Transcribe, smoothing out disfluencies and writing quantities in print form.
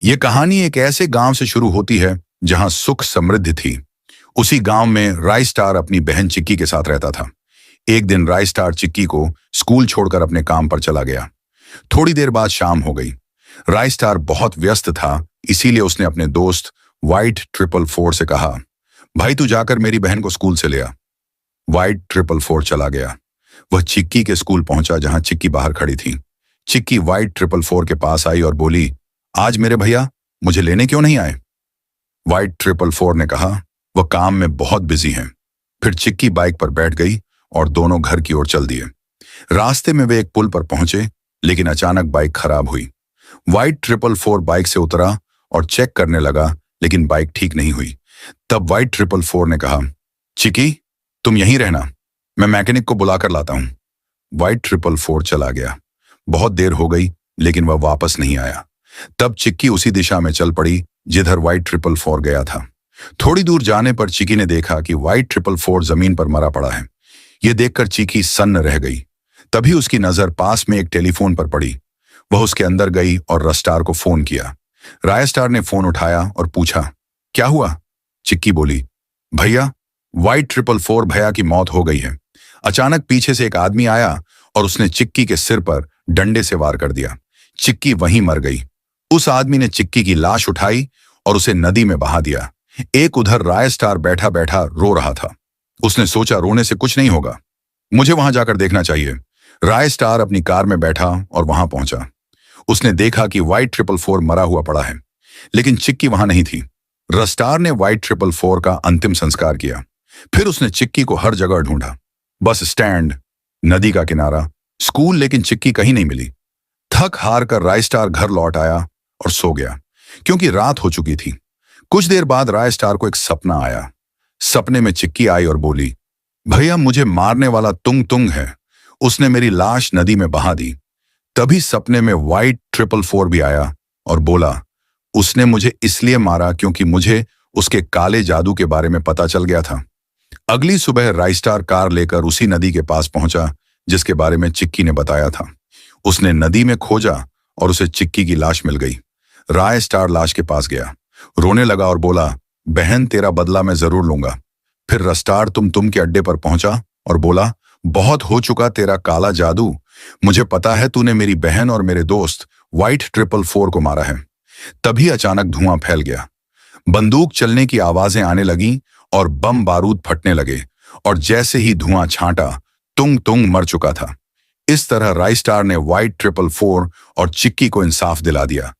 ये कहानी एक ऐसे गांव से शुरू होती है जहां सुख समृद्धि थी। उसी गांव में राय स्टार अपनी बहन चिक्की के साथ रहता था। एक दिन राय स्टार चिक्की को स्कूल छोड़कर अपने काम पर चला गया। थोड़ी देर बाद शाम हो गई। राय स्टार बहुत व्यस्त था, इसीलिए उसने अपने दोस्त व्हाइट 444 से कहा, भाई तू जाकर मेरी बहन को स्कूल से ले आ। व्हाइट 444 चला गया। वह चिक्की के स्कूल पहुंचा जहां चिक्की बाहर खड़ी थी। चिक्की व्हाइट 444 के पास आई और बोली, आज मेरे भैया मुझे लेने क्यों नहीं आए? व्हाइट 444 ने कहा, वह काम में बहुत बिजी हैं। फिर चिक्की बाइक पर बैठ गई और दोनों घर की ओर चल दिए। रास्ते में वे एक पुल पर पहुंचे, लेकिन अचानक बाइक खराब हुई। व्हाइट 444 बाइक से उतरा और चेक करने लगा, लेकिन बाइक ठीक नहीं हुई। तब व्हाइट 444 ने कहा, चिक्की तुम यहीं रहना, मैं मैकेनिक को बुलाकर लाता हूं। व्हाइट 444 चला गया। बहुत देर हो गई, लेकिन वह वापस नहीं आया। तब चिक्की उसी दिशा में चल पड़ी जिधर व्हाइट 444 गया था। थोड़ी दूर जाने पर चिक्की ने देखा कि व्हाइट 444 जमीन पर मरा पड़ा है। यह देखकर चिक्की सन्न रह गई। तभी उसकी नजर पास में एक टेलीफोन पर पड़ी। वह उसके अंदर गई और रस्टार को फोन किया। राय स्टार ने फोन उठाया और पूछा, क्या हुआ? चिक्की बोली, भैया व्हाइट 444 भैया की मौत हो गई है। अचानक पीछे से एक आदमी आया और उसने चिक्की के सिर पर डंडे से वार कर दिया। चिक्की वहीं मर गई। उस आदमी ने चिक्की की लाश उठाई और उसे नदी में बहा दिया। एक उधर राय स्टार बैठा बैठा रो रहा था। उसने सोचा रोने से कुछ नहीं होगा, मुझे वहां जाकर देखना चाहिए। राय स्टार अपनी कार में बैठा और वहां पहुंचा। उसने देखा कि व्हाइट 444 मरा हुआ पड़ा है, लेकिन चिक्की वहां नहीं थी। रस्टार ने व्हाइट 444 का अंतिम संस्कार किया। फिर उसने चिक्की को हर जगह ढूंढा, बस स्टैंड, नदी का किनारा, स्कूल, लेकिन चिक्की कहीं नहीं मिली। थक हार कर राय स्टार घर लौट आया और सो गया, क्योंकि रात हो चुकी थी। कुछ देर बाद राय स्टार को एक सपना आया। सपने में चिक्की आई और बोली, भैया मुझे मारने वाला तुंग तुंग है, उसने मेरी लाश नदी में बहा दी। तभी सपने में व्हाइट 444 भी आया और बोला, उसने मुझे इसलिए मारा क्योंकि मुझे उसके काले जादू के बारे में पता चल गया था। अगली सुबह राय स्टार कार लेकर उसी नदी के पास पहुंचा जिसके बारे में चिक्की ने बताया था। उसने नदी में खोजा और उसे चिक्की की लाश मिल गई। राय स्टार लाश के पास गया, रोने लगा और बोला, बहन तेरा बदला मैं जरूर लूंगा। फिर रस्टार तुम के अड्डे पर पहुंचा और बोला, बहुत हो चुका तेरा काला जादू, मुझे पता है तूने मेरी बहन और मेरे दोस्त व्हाइट 444 को मारा है। तभी अचानक धुआं फैल गया। बंदूक चलने की आवाजें आने लगी और बम बारूद फटने लगे, और जैसे ही धुआं छांटा, तुंग मर चुका था। इस तरह राय स्टार ने व्हाइट 444 और चिक्की को इंसाफ दिला दिया।